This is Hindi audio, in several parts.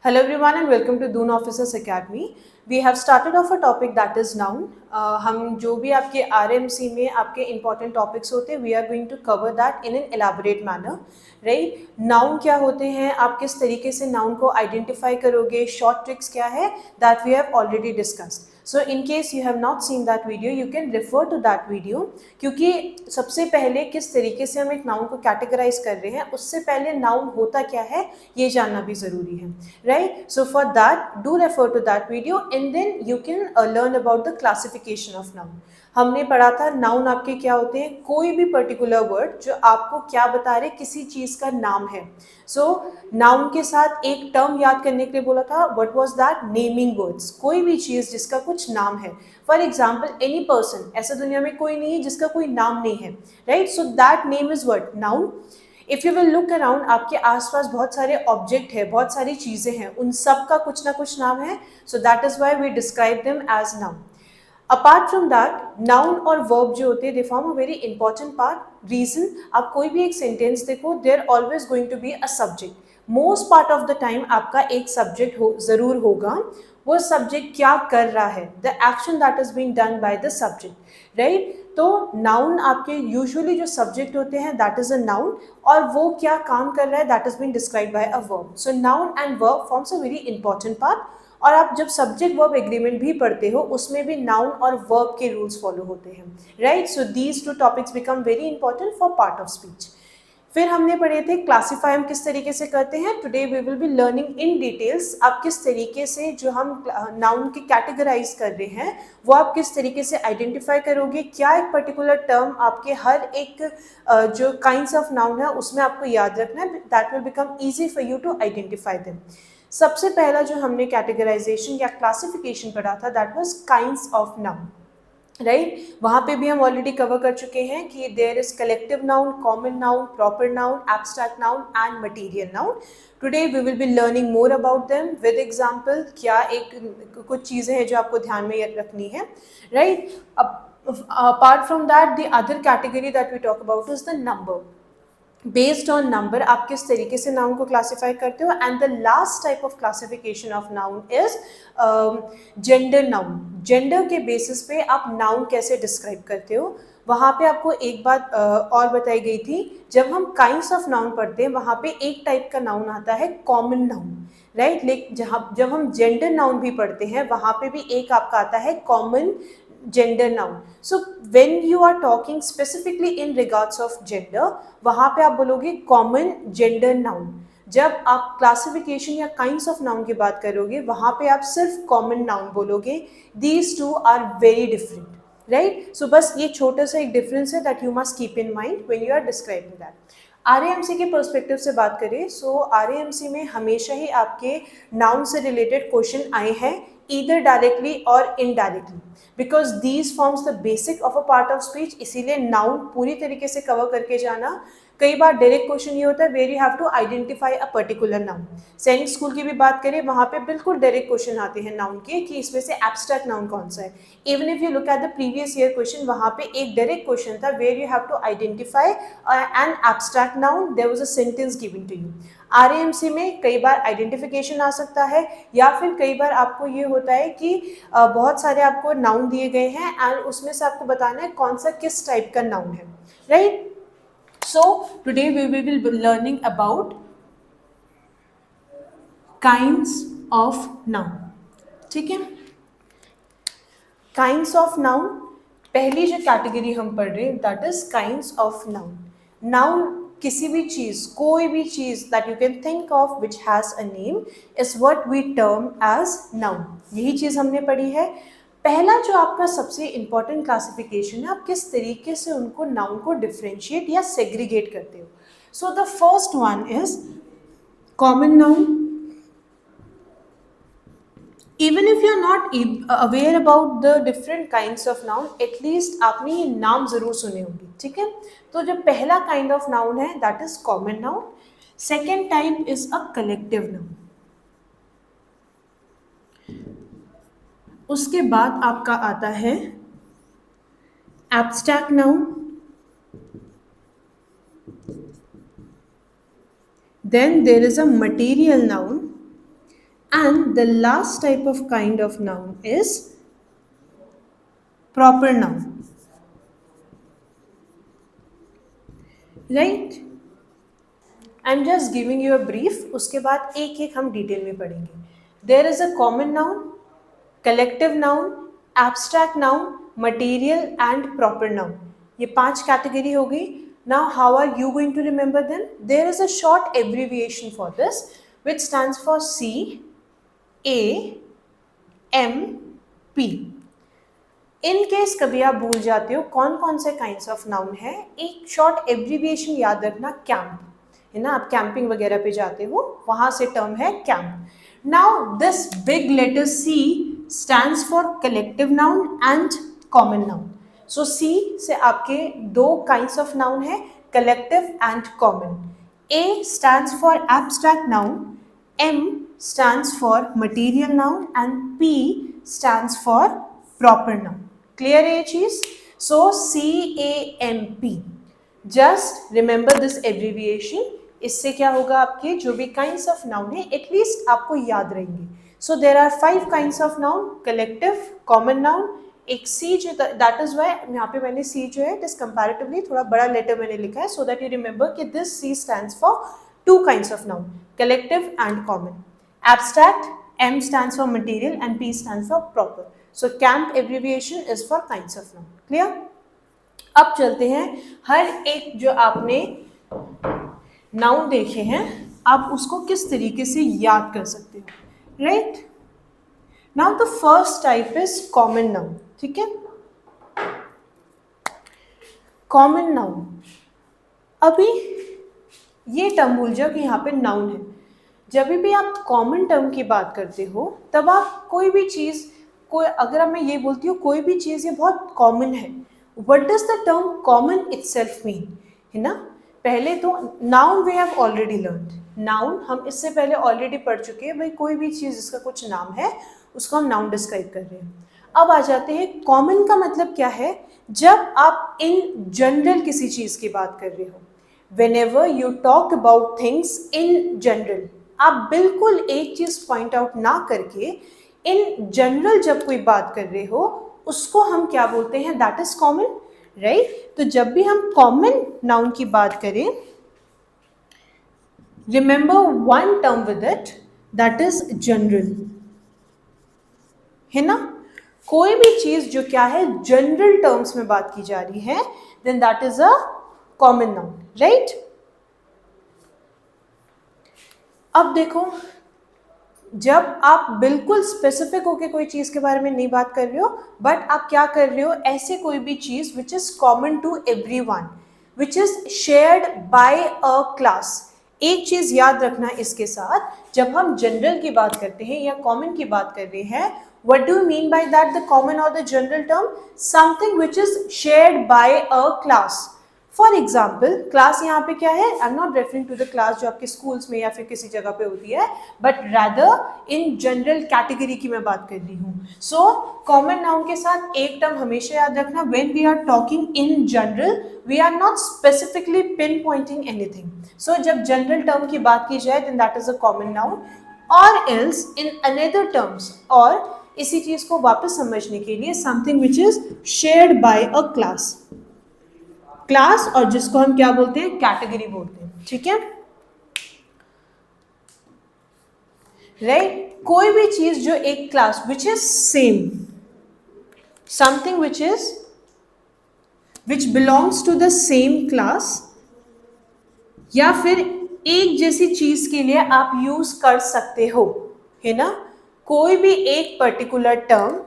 Hello everyone and welcome to Dune Officers Academy. We have started off a topic that is noun. हम जो भी आपके RMC में आपके important topics होते हैं, we are going to cover that in an elaborate manner, right? Noun क्या होते हैं, आप किस तरीके से noun को identify करोगे, short tricks क्या है, that we have already discussed. So in case you have not seen that video, you can refer to that video क्योंकि सबसे पहले किस तरीके से हम एक नाउन को कैटेगराइज कर रहे हैं उससे पहले नाउन होता क्या है ये जानना भी ज़रूरी है, right? So for that do refer to that video and then you can learn about the classification of noun. हमने पढ़ा था नाउन आपके क्या होते हैं, कोई भी पर्टिकुलर वर्ड जो आपको क्या बता रहे किसी चीज़ का नाम है. सो नाउन के साथ एक टर्म याद करने के लिए बोला था, what was that? Naming words. कोई भी चीज़ जिसका कुछ नाम है. फॉर एग्जाम्पल एनी पर्सन, ऐसा दुनिया में कोई नहीं है जिसका कोई नाम नहीं है, right? So that name is what? Noun. If you will look around, आपके आसपास बहुत सारे ऑब्जेक्ट है, बहुत सारी चीज़ें हैं, उन सब का कुछ ना कुछ नाम है. So that is why we describe them as noun. Apart from that, noun और वर्ब जो होते हैं they form a very important part. Reason, आप कोई भी एक सेंटेंस देखो, there always going to be a subject. Most part of the time आपका एक सब्जेक्ट ज़रूर होगा. वो सब्जेक्ट क्या कर रहा है, the action that is being done by the subject, right? तो नाउन आपके यूजुअली जो सब्जेक्ट होते हैं दैट इज अ नाउन, और वो क्या काम कर रहा है that is being described bye a verb. So noun and verb forms a very important part. और आप जब सब्जेक्ट वर्ब एग्रीमेंट भी पढ़ते हो उसमें भी नाउन और वर्ब के रूल्स फॉलो होते हैं, right? So these two topics become very important for part of speech. फिर हमने पढ़े थे क्लासीफाई हम किस तरीके से करते हैं. Today we will be learning in details आप किस तरीके से जो हम नाउन की कैटेगराइज कर रहे हैं वो आप किस तरीके से आइडेंटिफाई करोगे. क्या एक पर्टिकुलर टर्म आपके हर एक जो काइंड्स ऑफ नाउन है उसमें आपको याद रखना है. That will become easy for you to identify them. सबसे पहला जो हमने कैटेगराइजेशन या क्लासिफिकेशन पढ़ा था that was kinds of noun, right? वहाँ पे भी हम ऑलरेडी कवर कर चुके हैं कि there is collective noun, common noun, proper noun, abstract noun and material noun. Today we will be learning more about them with example. क्या एक कुछ चीज़ें हैं जो आपको ध्यान में रखनी है, right? Apart from that the other category that we talk about is the number. Based on number आप किस तरीके से नाउन को क्लासीफाई करते हो. And the last type of classification of noun is gender noun. Gender के बेसिस पे आप नाउन कैसे डिस्क्राइब करते हो. वहाँ पे आपको एक बात और बताई गई थी, जब हम काइंड्स ऑफ नाउन पढ़ते हैं वहाँ पे एक टाइप का नाउन आता है कॉमन नाउन, राइट? लेकिन जब हम जेंडर नाउन भी पढ़ते हैं वहाँ पे भी एक आपका आता है common gender noun. So when you are talking specifically in regards of gender, वहाँ पे आप बोलोगे कॉमन जेंडर नाउन. जब आप क्लासिफिकेशन या काइंड्स ऑफ नाउन की बात करोगे वहाँ पे आप सिर्फ कॉमन नाउन बोलोगे. These two are very different, right? So बस ये छोटा सा एक डिफरेंस है that you must keep in mind when you are describing that. RAMC के पर्सपेक्टिव से बात करें सो आरएएमसी में हमेशा ही आपके नाउन से रिलेटेड क्वेश्चन आए हैं, either directly or indirectly, because these forms the basic of a part of speech. इसीलिए नाउन पूरी तरीके से कवर करके जाना. कई बार डायरेक्ट क्वेश्चन ये होता है where you have to identify a particular noun. Sainik school की भी बात करें वहाँ पे बिल्कुल डायरेक्ट क्वेश्चन आते हैं नाउन के कि इसमें से एब्स्ट्रैक्ट नाउन कौन सा है. Even if you look at the previous year question, वहाँ पे एक डायरेक्ट क्वेश्चन था where you have to identify an abstract noun. There was a sentence given to you. RAMC में कई बार आइडेंटिफिकेशन आ सकता है या फिर कई बार आपको ये होता है कि बहुत सारे आपको नाउन दिए गए हैं एंड उसमें से आपको बताना है कौन सा किस टाइप का नाउन है, right? So today we will be learning about kinds of noun. ठीक है, काइंड्स ऑफ नाउन. पहली जो कैटेगरी हम पढ़ रहे हैं that is kinds of noun. Noun किसी भी चीज़, कोई भी चीज़ that you can think of which has a name is what we term as noun. यही चीज़ हमने पढ़ी है. पहला जो आपका सबसे इंपॉर्टेंट क्लासिफिकेशन है, आप किस तरीके से उनको नाउन को डिफ्रेंशिएट या सेग्रीगेट करते हो. So the first one is common noun. Even if you are not aware about the different kinds of noun, at least आपने ये नाम ज़रूर सुने होंगे, ठीक है? तो जो पहला काइंड ऑफ नाउन है that is common noun. Second type is a collective noun. उसके बाद आपका आता है abstract noun. Then there is a material noun And the last type of kind of noun is proper noun, right? I'm just giving you a brief, उसके बाद एक एक हम डिटेल में पढ़ेंगे. There is a common noun, collective noun, abstract noun, material and proper noun. ये 5 कैटेगरी हो गई. Now how are you going to remember them? There is a short abbreviation for this which stands for C A M P. In case कभी आप भूल जाते हो कौन कौन से काइंड्स ऑफ नाउन है, एक शॉर्ट एब्रीविएशन याद रखना, कैंप है ना. आप कैंपिंग वगैरह पे जाते हो, वहां से टर्म है camp. Now this big letter C stands for collective noun and common noun. So C से आपके 2 काइंड्स ऑफ नाउन है, collective and common. A stands for abstract noun, M stands for material noun and P stands for proper noun. Clear है ये चीज? So CAMP, just remember this abbreviation. इससे क्या होगा, आपके जो भी काइंड्स ऑफ नाउन है एटलीस्ट आपको याद रहेंगे. सो देर are 5 kinds of noun, collective, common noun, एक सी जो, दैट इज वाई यहाँ पे मैंने सी जो है इट इज कंपैरेटिवली थोड़ा बड़ा लेटर मैंने लिखा है, सो दैट यू रिमेंबर कि this C stands for 2 kinds of noun, collective and common. Abstract, M stands for material and P stands for proper. So CAMP abbreviation is for kinds of noun. Clear? अब चलते हैं, हर एक जो आपने नाउन देखे हैं आप उसको किस तरीके से याद कर सकते हो, right? Now the first type is common noun. ठीक है, कॉमन नाउन. अभी ये टर्म भूल जाओ कि यहाँ पे नाउन है. जब भी आप कॉमन टर्म की बात करते हो तब आप कोई भी चीज़, कोई अगर मैं ये बोलती हूँ कोई भी चीज़ ये बहुत कॉमन है, what does the term common itself mean, है ना? पहले तो noun we have already learned. Noun हम इससे पहले ऑलरेडी पढ़ चुके हैं. भाई कोई भी चीज़ जिसका कुछ नाम है उसको हम नाउन डिस्क्राइब कर रहे हैं. अब आ जाते हैं कॉमन का मतलब क्या है. जब आप इन जनरल किसी चीज़ की बात कर रहे हो, whenever you talk about things in general, आप बिल्कुल एक चीज पॉइंट आउट ना करके इन जनरल जब कोई बात कर रहे हो उसको हम क्या बोलते हैं, दैट इज कॉमन, राइट? तो जब भी हम कॉमन नाउन की बात करें, remember one term with it, that is general, है ना? कोई भी चीज जो क्या है जनरल टर्म्स में बात की जा रही है, then that is a common noun, right? अब देखो, जब आप बिल्कुल स्पेसिफिक होकर कोई चीज़ के बारे में नहीं बात कर रहे हो, बट आप क्या कर रहे हो, ऐसे कोई भी चीज़ which is common to everyone, which is shared by a class. एक चीज़ याद रखना इसके साथ, जब हम जनरल की बात करते हैं या कॉमन की बात कर रहे हैं, what do you mean by that, the common or the general term? Something which is shared by a class. For example, class यहाँ पे क्या है, I am not referring to the class जो आपके स्कूल्स में या फिर किसी जगह पे होती है, but rather in general category की मैं बात कर रही हूँ. सो कॉमन नाउन के साथ एक टर्म हमेशा याद रखना, when we are talking in general we are not specifically pin pointing anything. So जब जनरल टर्म की बात की जाए then that is a common noun. और एल्स इन अनदर टर्म्स, और इसी चीज को वापस समझने के लिए, something which is shared by a class. Class और जिसको हम क्या बोलते हैं, कैटेगरी बोलते हैं. ठीक है, राइट? कोई भी चीज जो एक class which is same, something which belongs to the same class, या फिर एक जैसी चीज के लिए आप यूज कर सकते हो, है ना? कोई भी एक पर्टिकुलर टर्म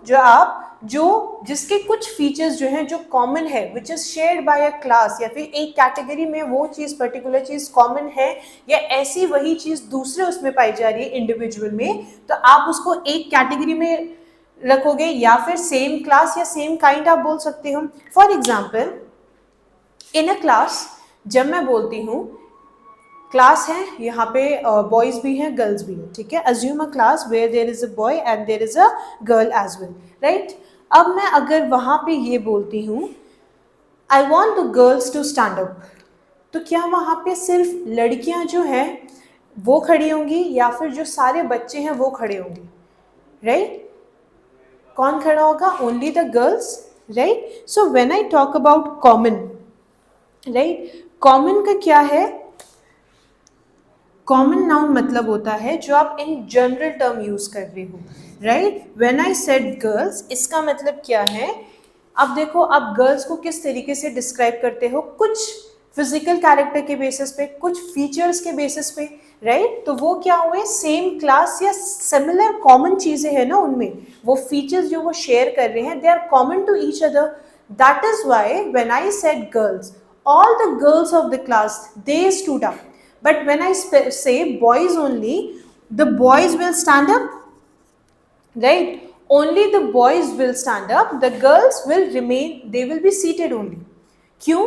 जो जिसके कुछ फीचर्स जो हैं जो कॉमन है, विच is shared by a class, या फिर एक कैटेगरी में वो चीज़ पर्टिकुलर चीज़ कॉमन है, या ऐसी वही चीज़ दूसरे उसमें पाई जा रही है इंडिविजुअल में, तो आप उसको एक कैटेगरी में रखोगे, या फिर सेम क्लास या सेम काइंड आप बोल सकते हो. For example, in a class जब मैं बोलती हूँ, क्लास है, यहाँ पे बॉयज भी हैं गर्ल्स भी हैं. ठीक है, assume a class where there is a boy and there is a girl as well, right? अब मैं अगर वहाँ पे ये बोलती हूँ, I want the girls to stand up, तो क्या वहाँ पे सिर्फ लड़कियाँ जो हैं वो खड़ी होंगी या फिर जो सारे बच्चे हैं वो खड़े होंगे, राइट? कौन खड़ा होगा? Only the girls, right? So when I talk about common, right, common का क्या है? कॉमन नाउन मतलब होता है जो आप इन जनरल टर्म यूज कर रहे हो, right? When I said girls, इसका मतलब क्या है? अब देखो, आप गर्ल्स को किस तरीके से डिस्क्राइब करते हो? कुछ फिजिकल कैरेक्टर के बेसिस पे, कुछ फीचर्स के बेसिस पे, राइट? तो वो क्या हुए? सेम क्लास या सिमिलर कॉमन चीजें हैं ना उनमें, वो फीचर्स जो वो शेयर कर रहे हैं, they are common to each other. That is why when I said girls, all the girls of the class, they stood up. But when I say boys only, the boys will stand up, right? Only the boys will stand up, the girls will remain, they will be seated only. क्यों?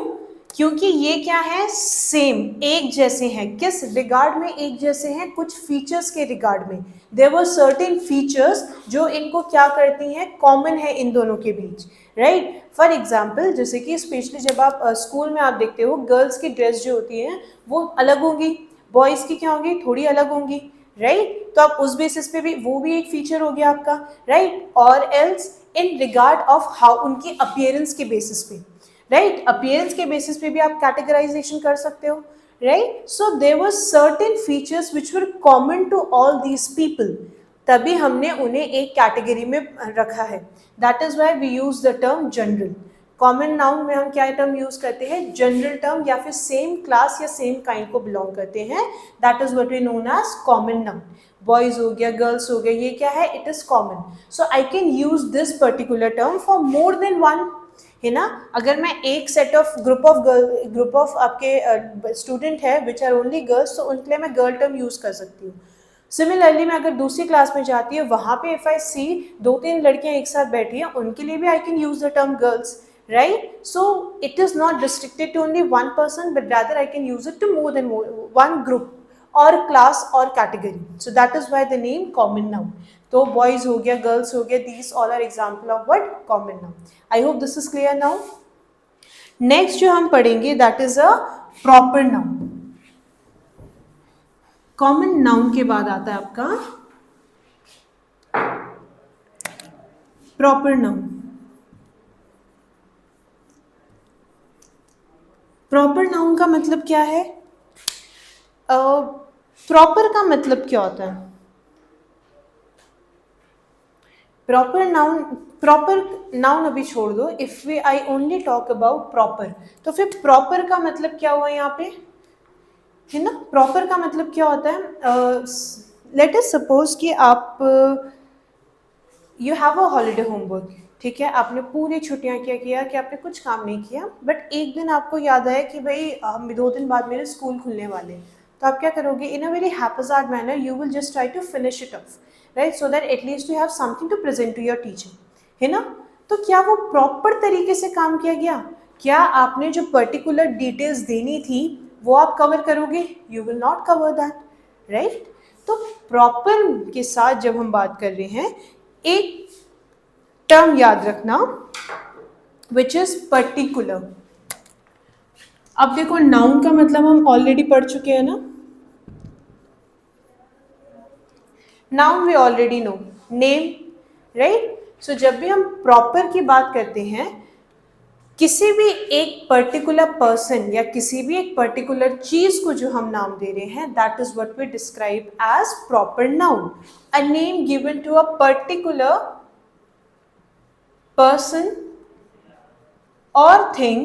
क्योंकि ये क्या है? सेम, एक जैसे हैं. किस रिगार्ड में एक जैसे हैं? कुछ फीचर्स के रिगार्ड में. देयर वर सर्टेन फीचर्स जो इनको क्या करती हैं? कॉमन है इन दोनों के बीच, राइट? फॉर एग्जाम्पल, जैसे कि स्पेशली जब आप स्कूल में आप देखते हो, गर्ल्स की ड्रेस जो होती है वो अलग होगी, बॉयज़ की क्या होगी? थोड़ी अलग होंगी, राइट? तो आप उस बेसिस पे भी, वो भी एक फीचर हो गया आपका, राइट? और else in regard of how, उनकी अपीयरेंस के बेसिस पे, राइट? अपीयरेंस के बेसिस पे भी आप कैटेगराइजेशन कर सकते हो, right? So there were certain features which were common to all these people, तभी हमने उन्हें एक कैटेगरी में रखा है. That is why we use the term general. Common noun में हम क्या टर्म यूज करते हैं? जनरल टर्म, या फिर सेम क्लास या सेम काइंड को बिलोंग करते हैं. That is what we known as common noun. Boys हो गया, गर्ल्स हो गया, ये क्या है? It is common. So I can use this particular term for more than one, है ना? अगर मैं एक सेट ऑफ ग्रुप ऑफ आपके स्टूडेंट है विच आर ओनली गर्ल्स, तो उनके लिए मैं गर्ल टर्म यूज कर सकती हूँ. सिमिलरली मैं अगर दूसरी क्लास में जाती हूँ, वहाँ पे इफ आई सी 2-3 लड़कियाँ एक साथ बैठी हैं, उनके लिए भी आई can use the term girls, right? So it is not restricted to only one person, but rather I can use it to more than one group or class or category. So that is why the name common noun. तो boys हो गया, girls हो गया, these all are example of what? Common noun. I hope this is clear now. Next जो हम पढ़ेंगे, that is a proper noun. Common noun के बाद आता है आपका proper noun. प्रॉपर नाउन का मतलब क्या है? प्रॉपर का मतलब क्या होता है? प्रॉपर नाउन अभी छोड़ दो. If we I only talk about proper, तो फिर प्रॉपर का मतलब क्या हुआ यहाँ पे, है ना? प्रॉपर का मतलब क्या होता है? लेट अस सपोज कि आप you have a holiday homework, ठीक है? आपने पूरी छुट्टियां क्या किया कि आपने कुछ काम नहीं किया, बट एक दिन आपको याद आया कि भाई 2 दिन बाद मेरे स्कूल खुलने वाले, तो आप क्या करोगे? In a very haphazard manner you will just try to finish it off, right? So that at least you have something to present to your teacher, है ना? तो क्या वो प्रॉपर तरीके से काम किया गया? क्या आपने जो पर्टिकुलर डिटेल्स देनी थी वो आप कवर करोगे? You will not cover that, right? तो प्रॉपर के साथ जब हम बात कर रहे हैं, एक टर्म याद रखना विच इज पर्टिकुलर. अब देखो, नाउन का मतलब हम ऑलरेडी पढ़ चुके हैं ना. Noun we already know, name, right? So जब भी हम प्रॉपर की बात करते हैं, किसी भी एक पर्टिकुलर पर्सन या किसी भी एक पर्टिकुलर चीज को जो हम नाम दे रहे हैं, that is what we describe as proper noun. A name given to a particular person or thing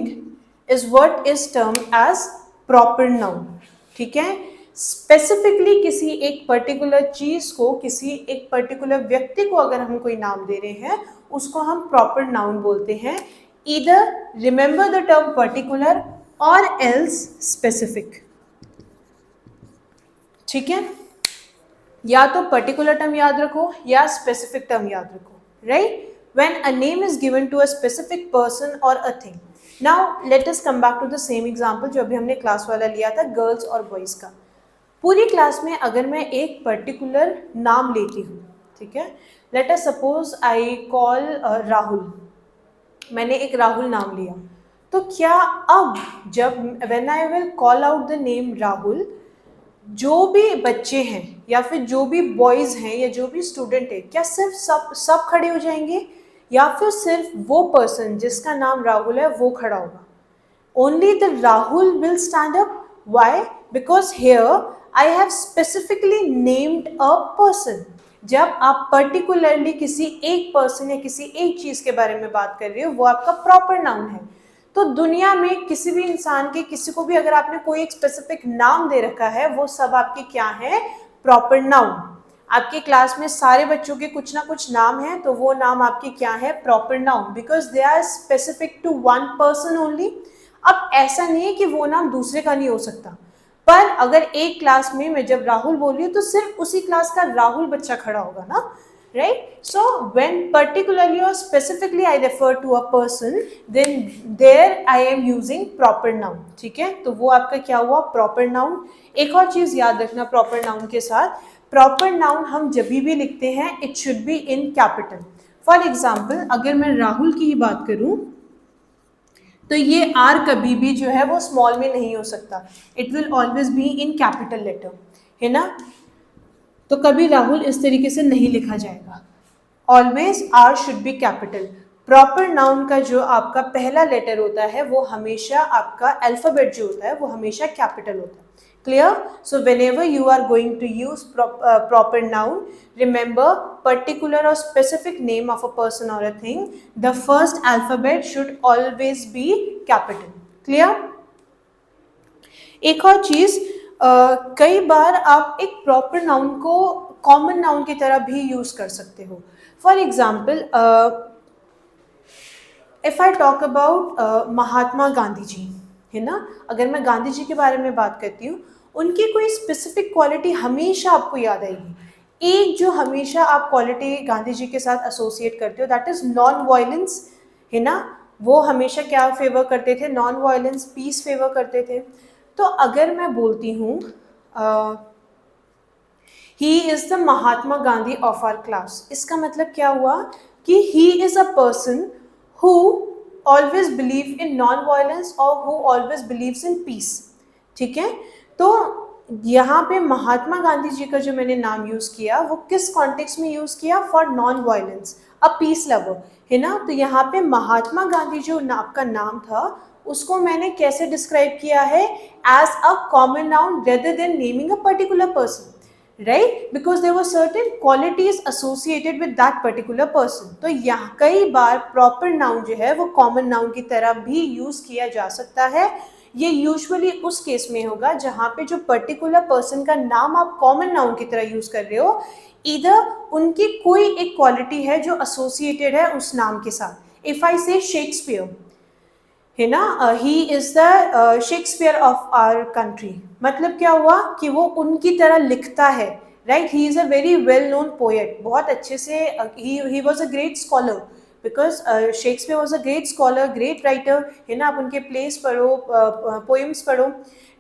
is what is termed as proper noun. ठीक है? स्पेसिफिकली किसी एक पर्टिकुलर चीज को, किसी एक पर्टिकुलर व्यक्ति को अगर हम कोई नाम दे रहे हैं, उसको हम प्रॉपर नाउन बोलते हैं. Either remember the term particular और एल्स स्पेसिफिक. ठीक है? या तो पर्टिकुलर टर्म याद रखो या स्पेसिफिक टर्म याद रखो, right? When a name is given to a specific person or a thing. Now let us come back to the same example जो अभी हमने क्लास वाला लिया था, गर्ल्स और बॉयज़ का. पूरी क्लास में अगर मैं एक पर्टिकुलर नाम लेती हूँ, ठीक है? Let us suppose I call Rahul. मैंने एक राहुल नाम लिया, तो क्या अब जब when I will call out the name Rahul, जो भी बच्चे हैं या फिर जो भी बॉयज हैं या जो भी स्टूडेंट है, क्या सिर्फ सब खड़े हो जाएंगे या फिर सिर्फ वो पर्सन जिसका नाम राहुल है वो खड़ा होगा? Only the Rahul will stand up. Why? Because here I have specifically named a person. जब आप पर्टिकुलरली किसी एक पर्सन या किसी एक चीज के बारे में बात कर रहे हो, वो आपका प्रॉपर नाउन है। तो दुनिया में किसी भी इंसान के, किसी को भी अगर आपने कोई एक स्पेसिफिक नाम दे रखा है, वो सब आपके क्या है? Proper noun. आपके क्लास में सारे बच्चों के कुछ ना कुछ नाम है, तो वो नाम आपके क्या है? Proper noun, because they are specific to one person only. अब ऐसा नहीं है कि वो नाम दूसरे का नहीं हो सकता, पर अगर एक क्लास में मैं जब राहुल बोल रही हूँ तो सिर्फ उसी क्लास का राहुल बच्चा खड़ा होगा ना, राइट? सो व्हेन पर्टिकुलरली और specifically I refer to a person, then there I am using proper noun. ठीक है, तो वो आपका क्या हुआ? Proper noun. एक और चीज याद रखना प्रॉपर नाउन के साथ, प्रॉपर नाउन हम जब भी लिखते हैं it should be in capital. For example, अगर मैं राहुल की ही बात करूं तो ये आर कभी भी जो है वो स्मॉल में नहीं हो सकता, it will always be in capital letter, है ना? तो कभी राहुल इस तरीके से नहीं लिखा जाएगा, always are should be capital. Proper noun का जो आपका पहला लेटर होता है वो हमेशा, आपका अल्फाबेट जो होता है वो हमेशा कैपिटल होता है। Clear? So whenever you are going to use proper noun, remember particular or specific name of a person or a thing, the first alphabet should always be capital. Clear? एक और चीज, कई बार आप एक प्रॉपर नाउन को कॉमन नाउन की तरह भी यूज कर सकते हो। For example, if I talk about Mahatma Gandhi ji, है ना? अगर मैं गांधी जी के बारे में बात करती हूँ, उनकी कोई स्पेसिफिक क्वालिटी हमेशा आपको याद आएगी। एक जो हमेशा आप क्वालिटी गांधी जी के साथ एसोसिएट करते हो, दैट इज नॉन वायलेंस, है ना? वो हमेशा क्या फेवर करते थे? नॉन वायलेंस, पीस फेवर करते थे। तो अगर मैं बोलती हूँ he is the Mahatma Gandhi of our class, इसका मतलब क्या हुआ? कि he is a person who always believe in non-violence or who always believes in peace। ठीक है, तो यहाँ पे महात्मा गांधी जी का जो मैंने नाम यूज किया वो किस कॉन्टेक्स्ट में यूज किया? For non violence, a piece lover, है ना? तो यहाँ पे महात्मा गांधी जो आपका नाम था उसको मैंने कैसे डिस्क्राइब किया है? As a common noun rather than naming a particular person, right? Because there were certain qualities associated with that particular person। तो यहाँ कई बार प्रॉपर नाउन जो है वो कॉमन नाउन की तरह भी यूज किया जा सकता है। ये यूजुअली उस केस में होगा जहाँ पे जो पर्टिकुलर पर्सन का नाम आप कॉमन नाउन की तरह यूज कर रहे हो, इधर उनकी कोई एक क्वालिटी है जो एसोसिएटेड है उस नाम के साथ। इफ आई से शेक्सपियर, है ना, he is the Shakespeare of our country, मतलब क्या हुआ? कि वो उनकी तरह लिखता है, right? He is a very well known poet, बहुत अच्छे से, he was a great scholar, because Shakespeare was a great scholar, great writer, है ना? आप उनके प्लेस पढ़ो, पोएम्स पढ़ो,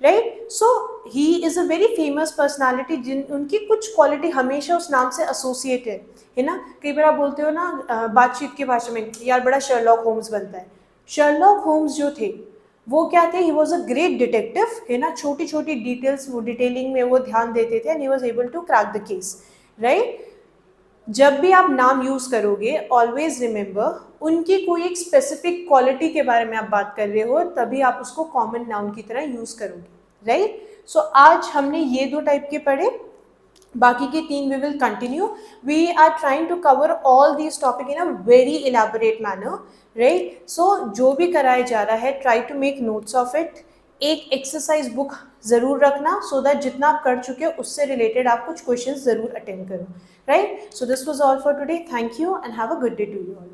right? So he is a very famous personality, जिन उनकी कुछ क्वालिटी हमेशा उस नाम से एसोसिएटेड है ना? कई बार आप बोलते हो ना बातचीत की भाषा में, यार बड़ा शर्लॉक होम्स बनता है। शर्लॉक होम्स जो थे वो क्या थे? ही वॉज अ ग्रेट डिटेक्टिव, है ना? छोटी छोटी डिटेल्स, वो डिटेलिंग में वो ध्यान देते थे, and he was able to crack the case, right? जब भी आप नाम यूज करोगे ऑलवेज रिमेंबर उनकी कोई एक स्पेसिफिक क्वालिटी के बारे में आप बात कर रहे हो, तभी आप उसको कॉमन नाउन की तरह यूज करोगे, राइट? सो आज हमने ये दो टाइप के पढ़े, बाकी के तीन we will continue. We are trying to cover all these topic in a very elaborate manner, right? So जो भी कराया जा रहा है try to make notes of it. एक एक्सरसाइज बुक जरूर रखना, सो दैट जितना आप कर चुके हो उससे रिलेटेड आप कुछ क्वेश्चंस जरूर अटेंड करो, right? So this was all for today, thank you and have a good day to you all.